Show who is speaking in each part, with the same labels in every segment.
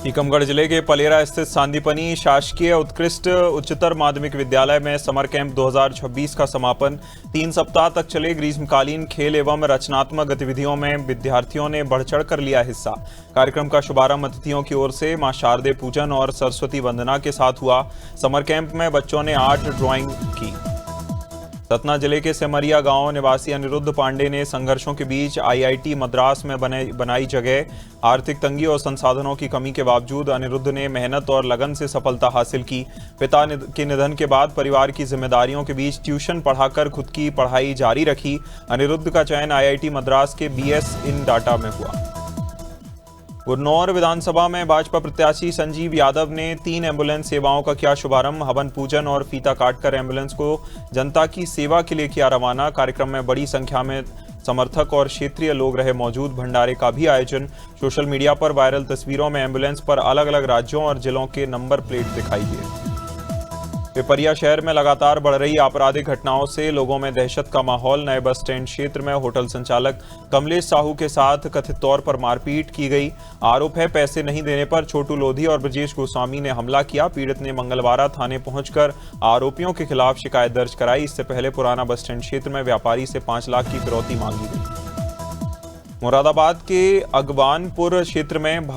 Speaker 1: टीकमगढ़ जिले के पलेरा स्थित सांदीपनी शासकीय उत्कृष्ट उच्चतर माध्यमिक विद्यालय में समर कैंप 2026 का समापन। 3 सप्ताह तक चले ग्रीष्मकालीन खेल एवं रचनात्मक गतिविधियों में विद्यार्थियों ने बढ़ चढ़ कर लिया हिस्सा। कार्यक्रम का शुभारंभ अतिथियों की ओर से मां शारदे पूजन और सरस्वती वंदना के साथ हुआ। समर कैंप में बच्चों ने आर्ट ड्राइंग की। सतना जिले के सेमरिया गांव निवासी अनिरुद्ध पांडे ने संघर्षों के बीच आईआईटी मद्रास में बनाई जगह। आर्थिक तंगी और संसाधनों की कमी के बावजूद अनिरुद्ध ने मेहनत और लगन से सफलता हासिल की। पिता के निधन के बाद परिवार की जिम्मेदारियों के बीच ट्यूशन पढ़ाकर खुद की पढ़ाई जारी रखी। अनिरुद्ध का चयन आईआईटी मद्रास के बीएस इन डाटा में हुआ। गुरनौर विधानसभा में भाजपा प्रत्याशी संजीव यादव ने 3 एम्बुलेंस सेवाओं का किया शुभारंभ। हवन पूजन और फीता काटकर एम्बुलेंस को जनता की सेवा के लिए किया रवाना। कार्यक्रम में बड़ी संख्या में समर्थक और क्षेत्रीय लोग रहे मौजूद। भंडारे का भी आयोजन। सोशल मीडिया पर वायरल तस्वीरों में एम्बुलेंस पर अलग अलग राज्यों और जिलों के नंबर प्लेट दिखाई दिए। पिपरिया शहर में लगातार बढ़ रही आपराधिक घटनाओं से लोगों में दहशत का माहौल। नए बस स्टैंड क्षेत्र में होटल संचालक कमलेश साहू के साथ कथित तौर पर मारपीट की गई। आरोप है पैसे नहीं देने पर छोटू लोधी और ब्रजेश गोस्वामी ने हमला किया। पीड़ित ने मंगलवार थाने पहुंचकर आरोपियों के खिलाफ शिकायत दर्ज कराई। इससे पहले पुराना बस स्टैंड क्षेत्र में व्यापारी से 5 लाख की फिरौती मांगी गई। मुरादाबाद के अगवानपुर क्षेत्र में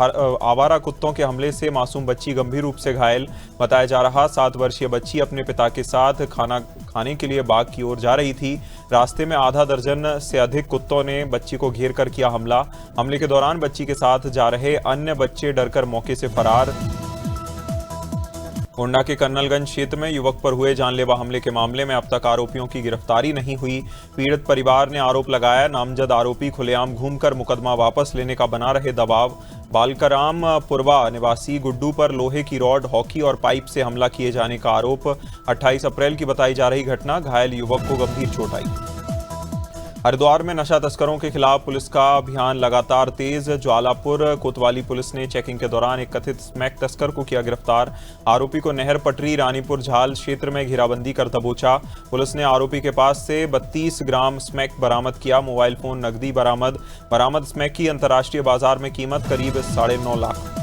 Speaker 1: आवारा कुत्तों के हमले से मासूम बच्ची गंभीर रूप से घायल। बताया जा रहा 7 वर्षीय बच्ची अपने पिता के साथ खाना खाने के लिए बाग की ओर जा रही थी। रास्ते में आधा दर्जन से अधिक कुत्तों ने बच्ची को घेर कर किया हमला। हमले के दौरान बच्ची के साथ जा रहे अन्य बच्चे डरकर मौके से फरार। गोंडा के कर्नलगंज क्षेत्र में युवक पर हुए जानलेवा हमले के मामले में अब तक आरोपियों की गिरफ्तारी नहीं हुई। पीड़ित परिवार ने आरोप लगाया नामजद आरोपी खुलेआम घूमकर मुकदमा वापस लेने का बना रहे दबाव। बालकराम पुरवा निवासी गुड्डू पर लोहे की रॉड, हॉकी और पाइप से हमला किए जाने का आरोप। 28 अप्रैल की बताई जा रही घटना। घायल युवक को गंभीर चोट आई। हरिद्वार में नशा तस्करों के खिलाफ पुलिस का अभियान लगातार तेज। ज्वालापुर कोतवाली पुलिस ने चेकिंग के दौरान एक कथित स्मैक तस्कर को किया गिरफ्तार। आरोपी को नहर पटरी रानीपुर झाल क्षेत्र में घेराबंदी कर दबोचा। पुलिस ने आरोपी के पास से 32 ग्राम स्मैक बरामद किया। मोबाइल फोन, नकदी बरामद स्मैक की अंतर्राष्ट्रीय बाजार में कीमत करीब 9.5 लाख।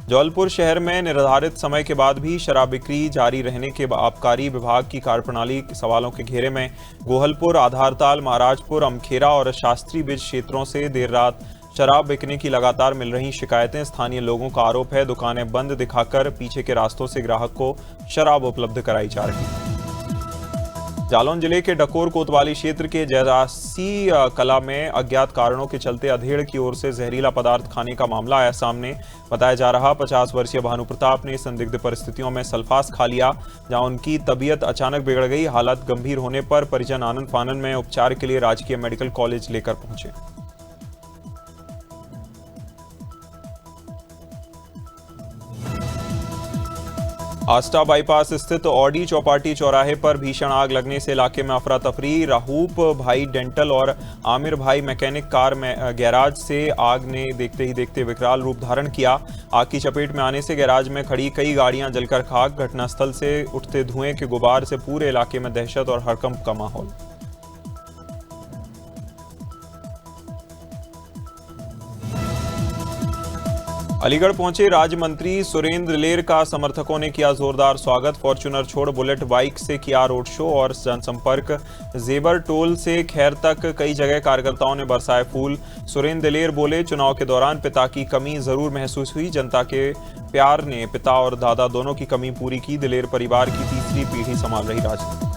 Speaker 1: जौलपुर शहर में निर्धारित समय के बाद भी शराब बिक्री जारी रहने के आबकारी विभाग की कार्यप्रणाली सवालों के घेरे में। गोहलपुर, आधारताल, महाराजपुर, अमखेरा और शास्त्री ब्रिज क्षेत्रों से देर रात शराब बिकने की लगातार मिल रही शिकायतें। स्थानीय लोगों का आरोप है दुकानें बंद दिखाकर पीछे के रास्तों से ग्राहक को शराब उपलब्ध कराई जा रही है। जालौन जिले के डकोर कोतवाली क्षेत्र के जयरासी कला में अज्ञात कारणों के चलते अधेड़ की ओर से जहरीला पदार्थ खाने का मामला आया सामने। बताया जा रहा 50 वर्षीय भानु प्रताप ने संदिग्ध परिस्थितियों में सल्फास खा लिया, जहां उनकी तबीयत अचानक बिगड़ गई। हालत गंभीर होने पर परिजन आनंद फानन में उपचार के लिए राजकीय मेडिकल कॉलेज लेकर पहुंचे। आस्टा बाईपास स्थित ऑडी चौपाटी चौराहे पर भीषण आग लगने से इलाके में अफरा तफरी। राहूप भाई डेंटल और आमिर भाई मैकेनिक कार में गैराज से आग ने देखते ही देखते विकराल रूप धारण किया। आग की चपेट में आने से गैराज में खड़ी कई गाड़ियां जलकर खाक। घटनास्थल से उठते धुएं के गुबार से पूरे इलाके में दहशत और हड़कंप का माहौल। अलीगढ़ पहुंचे राज्य मंत्री सुरेंद्र लेर का समर्थकों ने किया जोरदार स्वागत। फॉर्च्यूनर छोड़ बुलेट बाइक से किया रोड शो और जनसंपर्क। जेबर टोल से खैर तक कई जगह कार्यकर्ताओं ने बरसाए फूल। सुरेंद्र लेर बोले, चुनाव के दौरान पिता की कमी जरूर महसूस हुई। जनता के प्यार ने पिता और दादा दोनों की कमी पूरी की। दिलेर परिवार की तीसरी पीढ़ी संभाल रही राजनीति।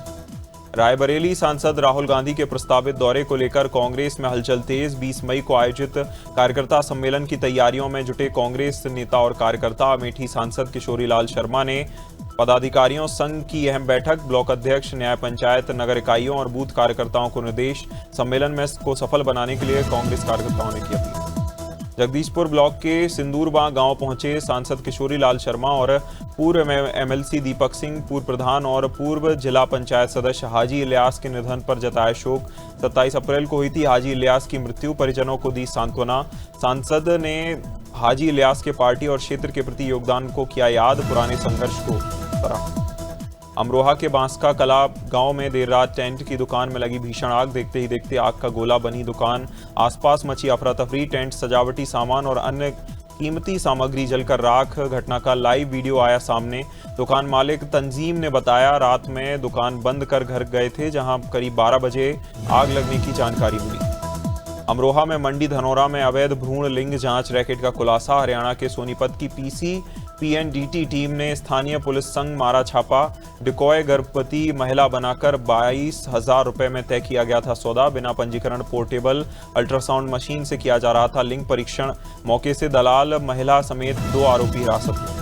Speaker 1: रायबरेली सांसद राहुल गांधी के प्रस्तावित दौरे को लेकर कांग्रेस में हलचल तेज। 20 मई को आयोजित कार्यकर्ता सम्मेलन की तैयारियों में जुटे कांग्रेस नेता और कार्यकर्ता। अमेठी सांसद किशोरीलाल शर्मा ने पदाधिकारियों संघ की अहम बैठक। ब्लॉक अध्यक्ष, न्याय पंचायत, नगर इकाइयों और बूथ कार्यकर्ताओं को निर्देश। सम्मेलन में को सफल बनाने के लिए कांग्रेस कार्यकर्ताओं ने की अपील। जगदीशपुर ब्लॉक के सिंदूरबां गांव पहुंचे सांसद किशोरीलाल शर्मा और पूर्व एमएलसी दीपक सिंह, पूर्व प्रधान और पूर्व जिला पंचायत सदस्य हाजी इलियास के निधन पर जताया शोक। 27 अप्रैल को हुई थी हाजी इलियास की मृत्यु। परिजनों को दी सांत्वना। सांसद ने हाजी इलियास के पार्टी और क्षेत्र के प्रति योगदान को किया याद। पुराने संघर्ष को सराहा। अमरोहा के बांसका कला गांव में देर रात टेंट की दुकान में लगी भीषण आग। देखते ही देखते आग का गोला बनी दुकान। आसपास मची अफरा तफरी। टेंट, सजावटी सामान और अन्य कीमती सामग्री जलकर राख। घटना का लाइव वीडियो आया सामने। दुकान मालिक तंजीम ने बताया, रात में दुकान बंद कर घर गए थे, जहां करीब 12 बजे आग लगने की जानकारी मिली। अमरोहा में मंडी धनौरा में अवैध भ्रूण लिंग जांच रैकेट का खुलासा। हरियाणा के सोनीपत की पीएनडीटी टीम ने स्थानीय पुलिस संग मारा छापा। डिकॉय गर्भवती महिला बनाकर 22,000 रुपए में तय किया गया था सौदा। बिना पंजीकरण पोर्टेबल अल्ट्रासाउंड मशीन से किया जा रहा था लिंग परीक्षण। मौके से दलाल महिला समेत 2 आरोपी हिरासत में।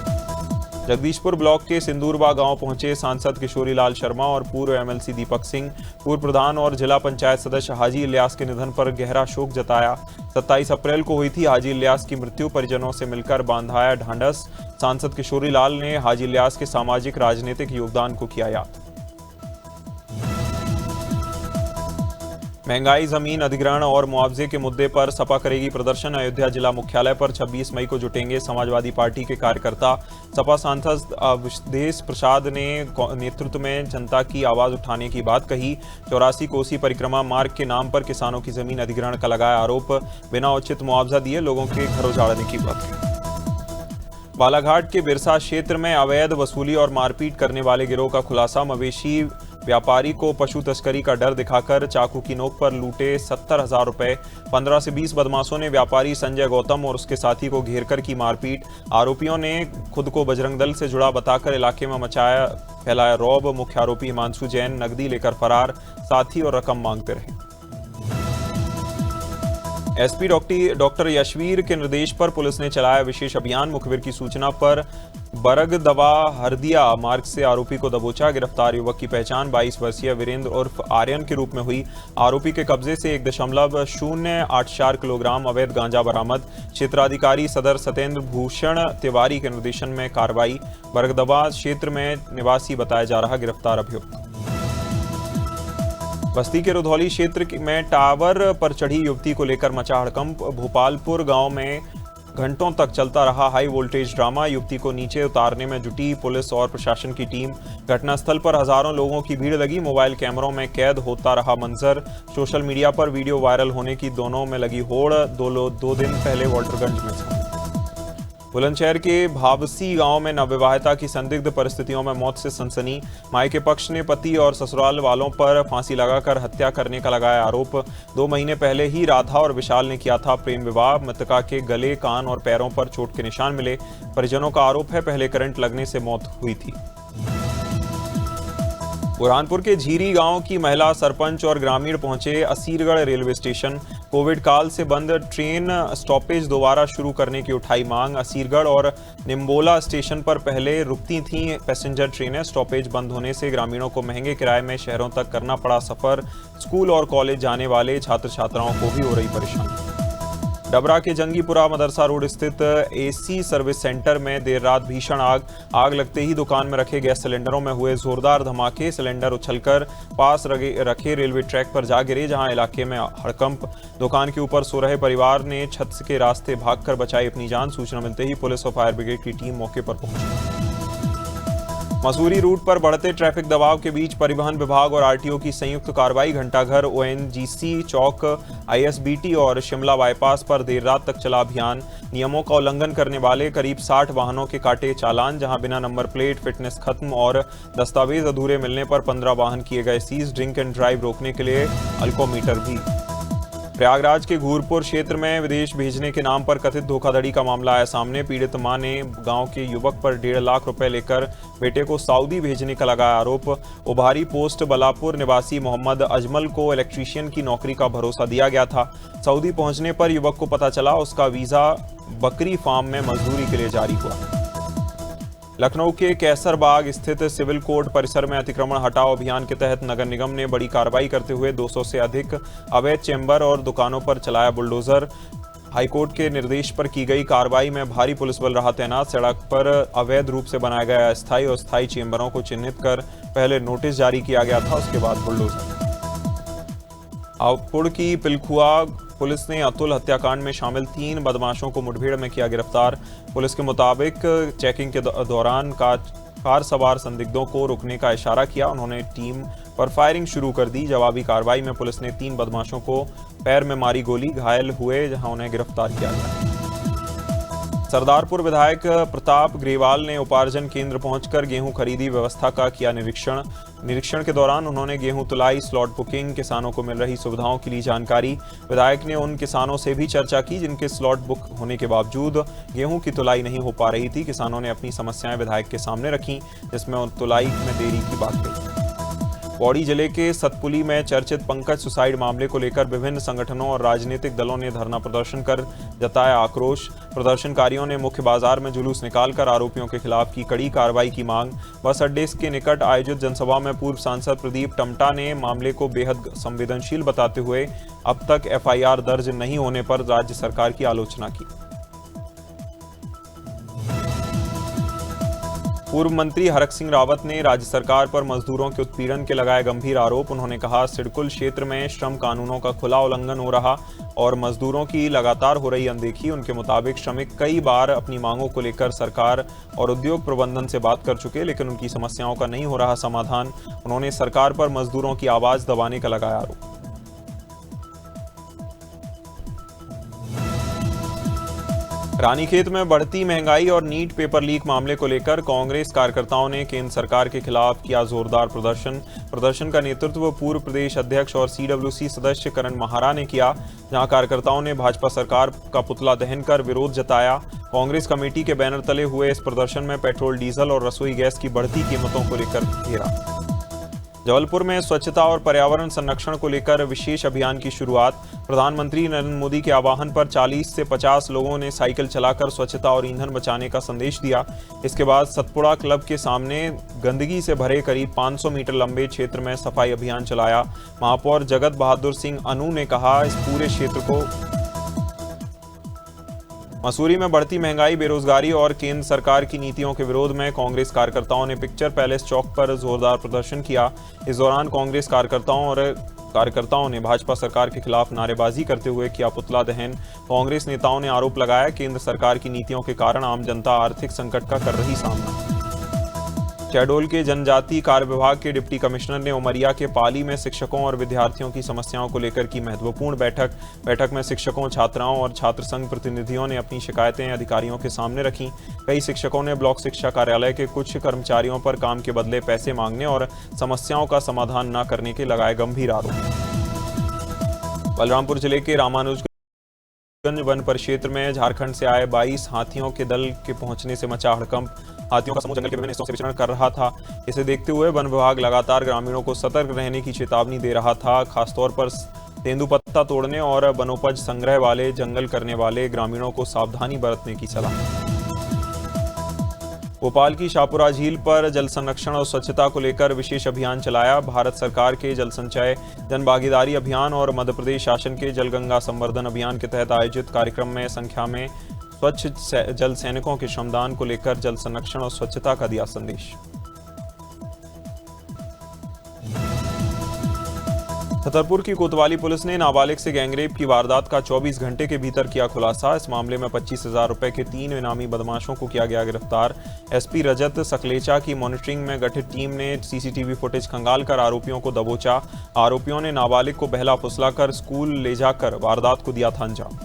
Speaker 1: जगदीशपुर ब्लॉक के सिंदूरबा गांव पहुंचे सांसद किशोरी लाल शर्मा और पूर्व एमएलसी दीपक सिंह। पूर्व प्रधान और जिला पंचायत सदस्य हाजी इलियास के निधन पर गहरा शोक जताया। 27 अप्रैल को हुई थी हाजी इलियास की मृत्यु। परिजनों से मिलकर बांधाया ढांढस। सांसद किशोरी लाल ने हाजी इलियास के सामाजिक राजनीतिक योगदान को किया याद। महंगाई, जमीन अधिग्रहण और मुआवजे के मुद्दे पर सपा करेगी प्रदर्शन। अयोध्या जिला मुख्यालय पर 26 मई को जुटेंगे समाजवादी पार्टी के कार्यकर्ता। सपा सांसद अवधेश प्रसाद ने नेतृत्व में जनता की आवाज उठाने की बात कही। 84 कोसी परिक्रमा मार्ग के नाम पर किसानों की जमीन अधिग्रहण का लगाया आरोप। बिना उचित मुआवजा दिए लोगों के घर उजाड़ने की बात कही। बालाघाट के बिरसा क्षेत्र में अवैध वसूली और मारपीट करने वाले गिरोह का खुलासा। मवेशी व्यापारी को पशु तस्करी का डर दिखाकर चाकू की नोक पर लूटे 70,000 रुपए। 15 से 20 बदमाशों ने व्यापारी संजय गौतम और उसके साथी को घेरकर की मारपीट। आरोपियों ने खुद को बजरंग दल से जुड़ा बताकर इलाके में फैलाया रौब। मुख्य आरोपी हिमांशु जैन नकदी लेकर फरार, साथी और रकम मांगते रहे। एसपी डॉक्टर यशवीर के निर्देश पर पुलिस ने चलाया विशेष अभियान। मुखबिर की सूचना पर बरगदवा हरदिया मार्ग से आरोपी को दबोचा। गिरफ्तार युवक की पहचान 22 वर्षीय वीरेंद्र उर्फ आर्यन के रूप में हुई। आरोपी के कब्जे से 1.084 किलोग्राम अवैध गांजा बरामद। क्षेत्राधिकारी सदर सत्येंद्र भूषण तिवारी के निर्देशन में कार्रवाई। बरगदवा क्षेत्र में निवासी बताया जा रहा गिरफ्तार अभियुक्त। बस्ती के रुधौली क्षेत्र में टावर पर चढ़ी युवती को लेकर मचा हड़कंप। भोपालपुर गांव में घंटों तक चलता रहा हाई वोल्टेज ड्रामा। युवती को नीचे उतारने में जुटी पुलिस और प्रशासन की टीम। घटनास्थल पर हजारों लोगों की भीड़ लगी। मोबाइल कैमरों में कैद होता रहा मंजर। सोशल मीडिया पर वीडियो वायरल होने की दोनों में लगी होड़। 2 दिन पहले वाल्टरगंज में बुलंदशहर के भावसी गांव में नवविवाहिता की संदिग्ध परिस्थितियों में मौत से सनसनी। मायके पक्ष ने पति और ससुराल वालों पर फांसी लगाकर हत्या करने का लगाया आरोप। 2 महीने पहले ही राधा और विशाल ने किया था प्रेम विवाह। मृतका के गले, कान और पैरों पर चोट के निशान मिले। परिजनों का आरोप है पहले करंट लगने से मौत हुई थी। बुरहानपुर के झीरी गांव की महिला सरपंच और ग्रामीण पहुंचे असीरगढ़ रेलवे स्टेशन। कोविड काल से बंद ट्रेन स्टॉपेज दोबारा शुरू करने की उठाई मांग। असीरगढ़ और निम्बोला स्टेशन पर पहले रुकती थीं पैसेंजर ट्रेनें। स्टॉपेज बंद होने से ग्रामीणों को महंगे किराए में शहरों तक करना पड़ा सफर। स्कूल और कॉलेज जाने वाले छात्र छात्राओं को भी हो रही परेशानी। डबरा के जंगीपुरा मदरसा रोड स्थित एसी सर्विस सेंटर में देर रात भीषण आग लगते ही दुकान में रखे गैस सिलेंडरों में हुए जोरदार धमाके। सिलेंडर उछलकर पास रखे रेलवे ट्रैक पर जा गिरे, जहां इलाके में हड़कंप। दुकान के ऊपर सो रहे परिवार ने छत के रास्ते भागकर बचाई अपनी जान। सूचना मिलते ही पुलिस और फायर ब्रिगेड की टीम मौके पर पहुंची। मसूरी रूट पर बढ़ते ट्रैफिक दबाव के बीच परिवहन विभाग और आरटीओ की संयुक्त कार्रवाई। घंटाघर, ओएनजीसी चौक, आईएसबीटी और शिमला बाईपास पर देर रात तक चला अभियान। नियमों का उल्लंघन करने वाले करीब 60 वाहनों के काटे चालान, जहां बिना नंबर प्लेट, फिटनेस खत्म और दस्तावेज अधूरे मिलने पर 15 वाहन किए गए सीज। ड्रिंक एंड ड्राइव रोकने के लिए अल्कोमीटर भी। प्रयागराज के घूरपुर क्षेत्र में विदेश भेजने के नाम पर कथित धोखाधड़ी का मामला आया सामने। पीड़ित मां ने गांव के युवक पर 1.5 लाख रुपए लेकर बेटे को सऊदी भेजने का लगाया आरोप। उभारी पोस्ट बलापुर निवासी मोहम्मद अजमल को इलेक्ट्रीशियन की नौकरी का भरोसा दिया गया था। सऊदी पहुंचने पर युवक को पता चला उसका वीजा बकरी फार्म में मजदूरी के लिए जारी हुआ। लखनऊ के कैसरबाग स्थित सिविल कोर्ट परिसर में अतिक्रमण हटाओ अभियान के तहत नगर निगम ने बड़ी कार्रवाई करते हुए 200 से अधिक अवैध चेंबर और दुकानों पर चलाया बुलडोजर। हाईकोर्ट के निर्देश पर की गई कार्रवाई में भारी पुलिस बल रहा तैनात। सड़क पर अवैध रूप से बनाया गया अस्थायी और स्थायी चेंबरों को चिन्हित कर पहले नोटिस जारी किया गया था, उसके बाद बुलडोजर। आवपुड़ की पिलखुआ पुलिस ने अतुल हत्याकांड में शामिल 3 बदमाशों को मुठभेड़ में किया गिरफ्तार। पुलिस के मुताबिक चेकिंग के दौरान कार सवार संदिग्धों को रुकने का इशारा किया। उन्होंने टीम पर फायरिंग शुरू कर दी। जवाबी कार्रवाई में पुलिस ने 3 बदमाशों को पैर में मारी गोली, घायल हुए, जहां उन्हें गिरफ्तार किया गया। सरदारपुर विधायक प्रताप ग्रेवाल ने उपार्जन केंद्र पहुंचकर गेहूं खरीदी व्यवस्था का किया निरीक्षण के दौरान उन्होंने गेहूं तुलाई, स्लॉट बुकिंग, किसानों को मिल रही सुविधाओं की ली जानकारी। विधायक ने उन किसानों से भी चर्चा की जिनके स्लॉट बुक होने के बावजूद गेहूं की तुलाई नहीं हो पा रही थी। किसानों ने अपनी समस्याएं विधायक के सामने रखी, जिसमें तुलाई में देरी की बात कही। पौड़ी जिले के सतपुली में चर्चित पंकज सुसाइड मामले को लेकर विभिन्न संगठनों और राजनीतिक दलों ने धरना प्रदर्शन कर जताया आक्रोश। प्रदर्शनकारियों ने मुख्य बाजार में जुलूस निकालकर आरोपियों के खिलाफ की कड़ी कार्रवाई की मांग। बस अड्डे के निकट आयोजित जनसभा में पूर्व सांसद प्रदीप टमटा ने मामले को बेहद संवेदनशील बताते हुए अब तक एफआईआर दर्ज नहीं होने पर राज्य सरकार की आलोचना की। पूर्व मंत्री हरक सिंह रावत ने राज्य सरकार पर मजदूरों के उत्पीड़न के लगाए गंभीर आरोप। उन्होंने कहा, सिडकुल क्षेत्र में श्रम कानूनों का खुला उल्लंघन हो रहा और मजदूरों की लगातार हो रही अनदेखी। उनके मुताबिक श्रमिक कई बार अपनी मांगों को लेकर सरकार और उद्योग प्रबंधन से बात कर चुके, लेकिन उनकी समस्याओं का नहीं हो रहा समाधान। उन्होंने सरकार पर मजदूरों की आवाज दबाने का लगाया आरोप। रानीखेत में बढ़ती महंगाई और नीट पेपर लीक मामले को लेकर कांग्रेस कार्यकर्ताओं ने केंद्र सरकार के खिलाफ किया जोरदार प्रदर्शन का नेतृत्व पूर्व प्रदेश अध्यक्ष और सीडब्ल्यूसी सदस्य करण महारा ने किया, जहां कार्यकर्ताओं ने भाजपा सरकार का पुतला दहन कर विरोध जताया। कांग्रेस कमेटी के बैनर तले हुए इस प्रदर्शन में पेट्रोल, डीजल और रसोई गैस की बढ़ती कीमतों को लेकर घेरा। जबलपुर में स्वच्छता और पर्यावरण संरक्षण को लेकर विशेष अभियान की शुरुआत। प्रधानमंत्री नरेंद्र मोदी के आह्वान पर 40 से 50 लोगों ने साइकिल चलाकर स्वच्छता और ईंधन बचाने का संदेश दिया। इसके बाद सतपुड़ा क्लब के सामने गंदगी से भरे करीब 500 मीटर लंबे क्षेत्र में सफाई अभियान चलाया। महापौर जगत बहादुर सिंह अनु ने कहा, इस पूरे क्षेत्र को मसूरी में बढ़ती महंगाई, बेरोजगारी और केंद्र सरकार की नीतियों के विरोध में कांग्रेस कार्यकर्ताओं ने पिक्चर पैलेस चौक पर जोरदार प्रदर्शन किया। इस दौरान कांग्रेस कार्यकर्ताओं ने भाजपा सरकार के खिलाफ नारेबाजी करते हुए किया पुतला दहन। कांग्रेस नेताओं ने आरोप लगाया, केंद्र सरकार की नीतियों के कारण आम जनता आर्थिक संकट का कर रही सामना। शहडोल के जनजातीय कार्य विभाग के डिप्टी कमिश्नर ने उमरिया के पाली में शिक्षकों और विद्यार्थियों की समस्याओं को लेकर की महत्वपूर्ण बैठक में शिक्षकों, छात्राओं और छात्र संघ प्रतिनिधियों ने अपनी शिकायतें अधिकारियों के सामने रखीं। कई शिक्षकों ने ब्लॉक शिक्षा कार्यालय के कुछ कर्मचारियों पर काम के बदले पैसे मांगने और समस्याओं का समाधान न करने के लगाए गंभीर आरोप। बलरामपुर जिले के रामानुजगंज वन परिक्षेत्र में झारखंड से आए 22 हाथियों के दल के पहुंचने से मचा हड़कंप। हाथियों का समूह जंगल के विभिन्न हिस्सों से विचरण कर रहा था। इसे देखते हुए वन विभाग लगातार ग्रामीणों को सतर्क रहने की चेतावनी दे रहा था। खासतौर पर तेंदुपत्ता तोड़ने और वनोपज संग्रह वाले जंगल करने वाले ग्रामीणों को सावधानी बरतने की सलाह। भोपाल की शाहपुरा झील पर जल संरक्षण और स्वच्छता को लेकर विशेष अभियान चलाया। भारत सरकार के जल संचय जन भागीदारी अभियान और मध्य प्रदेश शासन के जल गंगा संवर्धन अभियान के तहत आयोजित कार्यक्रम में संख्या में स्वच्छ जल सैनिकों के श्रमदान को लेकर जल संरक्षण और स्वच्छता का दिया संदेश। छतरपुर की कोतवाली पुलिस ने नाबालिग से गैंगरेप की वारदात का 24 घंटे के भीतर किया खुलासा। इस मामले में 25,000 रुपए के 3 इनामी बदमाशों को किया गया गिरफ्तार। एसपी रजत सकलेचा की मॉनिटरिंग में गठित टीम ने सीसीटीवी फुटेज खंगालकर आरोपियों को दबोचा। आरोपियों ने नाबालिग को बहला फुसलाकर स्कूल ले जाकर वारदात को दिया था अंजाम।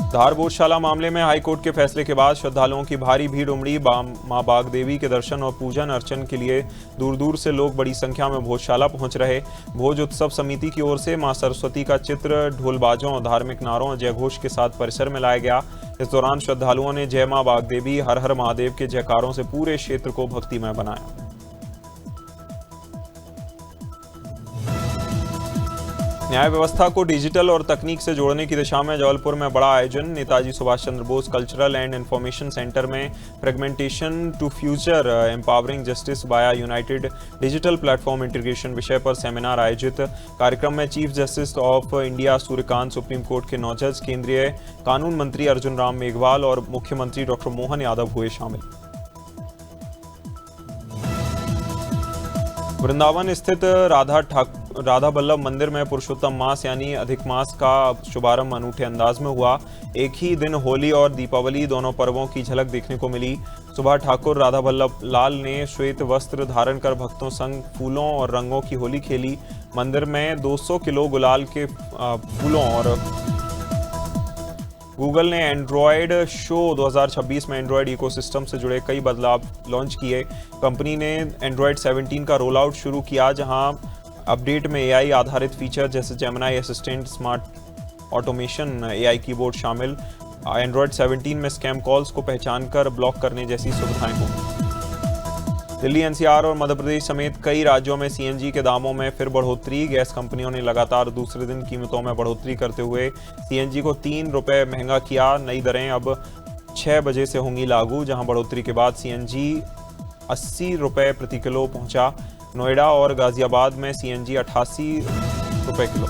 Speaker 1: धार बोधशाला मामले में हाईकोर्ट के फैसले के बाद श्रद्धालुओं की भारी भीड़ उमड़ी। मां बागदेवी के दर्शन और पूजन अर्चन के लिए दूर दूर से लोग बड़ी संख्या में भोजशाला पहुंच रहे। भोज उत्सव समिति की ओर से मां सरस्वती का चित्र ढोलबाजों और धार्मिक नारों और जयघोष के साथ परिसर में लाया गया। इस दौरान श्रद्धालुओं ने जय मां बागदेवी, हर हर महादेव के जयकारों से पूरे क्षेत्र को भक्तिमय बनाया। न्याय व्यवस्था को डिजिटल और तकनीक से जोड़ने की दिशा में जबलपुर में बड़ा आयोजन। Netaji Subhash Chandra Bose cultural and information centre में fragmentation to future empowering justice via united digital platform integration विषय पर सेमिनार आयोजित। कार्यक्रम में chief justice of India Suryakant, supreme court के 9 जज, केंद्रीय कानून मंत्री अर्जुन राम मेघवाल और मुख्यमंत्री डॉक्टर मोहन यादव हुए शामिल। वृंदावन स्थित राधा बल्लभ मंदिर में पुरुषोत्तम मास यानी अधिक मास का शुभारंभ अनूठे अंदाज में हुआ। एक ही दिन होली और दीपावली दोनों पर्वों की झलक देखने को मिली। सुबह ठाकुर राधा बल्लभ लाल ने श्वेत वस्त्र धारण कर भक्तों संग फूलों और रंगों की होली खेली। मंदिर में 200 किलो गुलाल के फूलों और गूगल ने एंड्रॉयड शो 2026 में एंड्रॉयड इकोसिस्टम से जुड़े कई बदलाव लॉन्च किए। कंपनी ने एंड्रॉयड 17 का रोल आउट शुरू किया, जहां अपडेट में एआई आधारित फीचर जैसे Gemini assistant, smart automation, AI keyboard शामिल। एंड्रॉयड 17 में स्कैम कॉल्स को पहचान कर ब्लॉक करने जैसी सुविधाएं होंगी। दिल्ली, एनसीआर और मध्य प्रदेश समेत कई राज्यों में सीएनजी के दामों में फिर बढ़ोतरी। गैस कंपनियों ने लगातार दूसरे दिन कीमतों में बढ़ोतरी करते हुए सीएनजी को 3 रुपये महंगा किया। नई दरें अब 6 बजे से होंगी लागू, जहां बढ़ोतरी के बाद सीएनजी 80 रुपये प्रति किलो पहुंचा। नोएडा और गाजियाबाद में सीएनजी 88 रुपये किलो।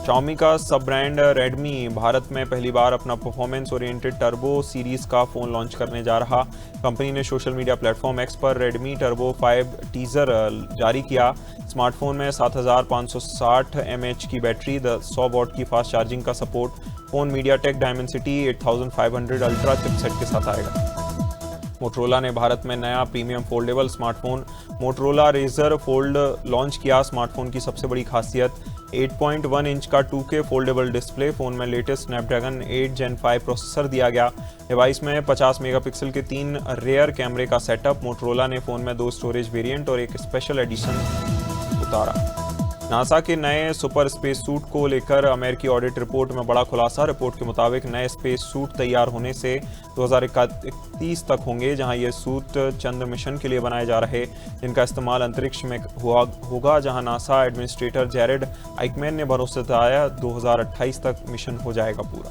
Speaker 1: Xiaomi का सब ब्रांड रेडमी भारत में पहली बार अपना परफॉर्मेंस ओरिएंटेड टर्बो सीरीज का फोन लॉन्च करने जा रहा। कंपनी ने सोशल मीडिया प्लेटफॉर्म एक्स पर रेडमी टर्बो 5 टीजर जारी किया। स्मार्टफोन में 7560 mAh की बैटरी, 100 वॉट की फास्ट चार्जिंग का support. Phone MediaTek Dimensity 8500 ultra chipset के साथ आएगा। मोटरोला ने भारत में नया premium foldable smartphone Motorola Razr fold launch किया। स्मार्टफोन की सबसे बड़ी खासियत 8.1 इंच का 2K फोल्डेबल डिस्प्ले। फोन में लेटेस्ट स्नैपड्रैगन 8 Gen 5 प्रोसेसर दिया गया। डिवाइस में 50 मेगापिक्सल के 3 रेयर कैमरे का सेटअप। मोटरोला ने फोन में 2 स्टोरेज वेरिएंट और एक स्पेशल एडिशन उतारा। नासा के नए सुपर स्पेस सूट को लेकर अमेरिकी ऑडिट रिपोर्ट में बड़ा खुलासा। रिपोर्ट के मुताबिक नए स्पेस सूट तैयार होने से 2031 तक होंगे, जहां ये सूट चंद्र मिशन के लिए बनाए जा रहे, जिनका इस्तेमाल अंतरिक्ष में होगा। जहां नासा एडमिनिस्ट्रेटर जेरेड आइकमैन ने भरोसा जताया 2028 तक मिशन हो जाएगा पूरा।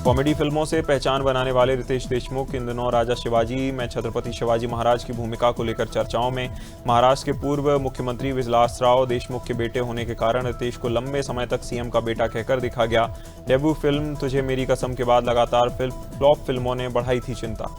Speaker 1: कॉमेडी फिल्मों से पहचान बनाने वाले रितेश देशमुख इन दिनों राजा शिवाजी में छत्रपति शिवाजी महाराज की भूमिका को लेकर चर्चाओं में। महाराष्ट्र के पूर्व मुख्यमंत्री विलासराव देशमुख के बेटे होने के कारण रितेश को लंबे समय तक सीएम का बेटा कहकर दिखा गया। डेब्यू फिल्म तुझे मेरी कसम के बाद लगातार फ्लॉप फिल्मों ने बढ़ाई थी चिंता।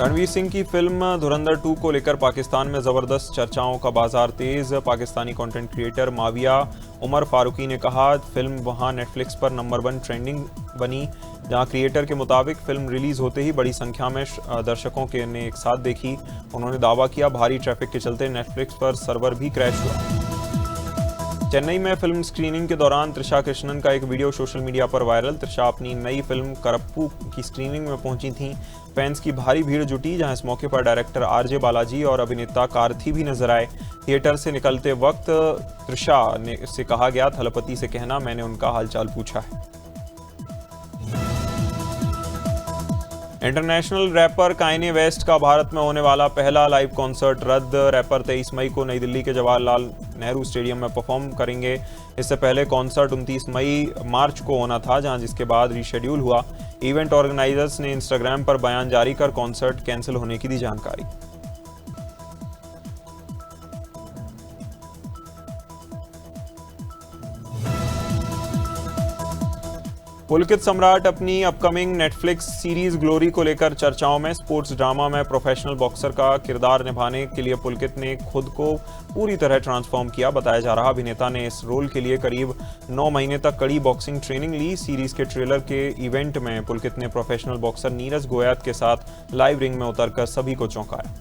Speaker 1: रणवीर सिंह की फिल्म धुरंधर 2 को लेकर पाकिस्तान में जबरदस्त चर्चाओं का बाजार तेज। पाकिस्तानी कंटेंट क्रिएटर माविया उमर फारूकी ने कहा फिल्म वहां नेटफ्लिक्स पर नंबर 1 ट्रेंडिंग बनी, जहां क्रिएटर के मुताबिक फिल्म रिलीज होते ही बड़ी संख्या में दर्शकों के ने एक साथ देखी। उन्होंने दावा किया भारी ट्रैफिक के चलते नेटफ्लिक्स पर सर्वर भी क्रैश हुआ। चेन्नई में फिल्म स्क्रीनिंग के दौरान त्रिशा कृष्णन का एक वीडियो सोशल मीडिया पर वायरल। त्रिशा अपनी नई फिल्म करप्पू की स्क्रीनिंग में पहुंची थीं। फैंस की भारी भीड़ जुटी, जहां इस मौके पर डायरेक्टर आरजे बालाजी और अभिनेता कार्थी भी नजर आए। थिएटर से निकलते वक्त त्रिशा से कहा गया थलपति से कहना मैंने उनका हालचाल पूछा है। इंटरनेशनल रैपर कान्ये वेस्ट का भारत में होने वाला पहला लाइव कॉन्सर्ट रद्द। रैपर 23 मई को नई दिल्ली के जवाहरलाल नेहरू स्टेडियम में परफॉर्म करेंगे। इससे पहले कॉन्सर्ट 29 मार्च को होना था, जहां जिसके बाद रीशेड्यूल हुआ। इवेंट ऑर्गेनाइजर्स ने इंस्टाग्राम पर बयान जारी कर कॉन्सर्ट कैंसिल होने की दी जानकारी। पुलकित सम्राट अपनी अपकमिंग नेटफ्लिक्स सीरीज ग्लोरी को लेकर चर्चाओं में। स्पोर्ट्स ड्रामा में प्रोफेशनल बॉक्सर का किरदार निभाने के लिए पुलकित ने खुद को पूरी तरह ट्रांसफॉर्म किया। बताया जा रहा अभिनेता ने इस रोल के लिए करीब 9 महीने तक कड़ी बॉक्सिंग ट्रेनिंग ली। सीरीज के ट्रेलर के इवेंट में पुलकित ने प्रोफेशनल बॉक्सर नीरज गोयात के साथ लाइव रिंग में उतरकर सभी को चौंकाया।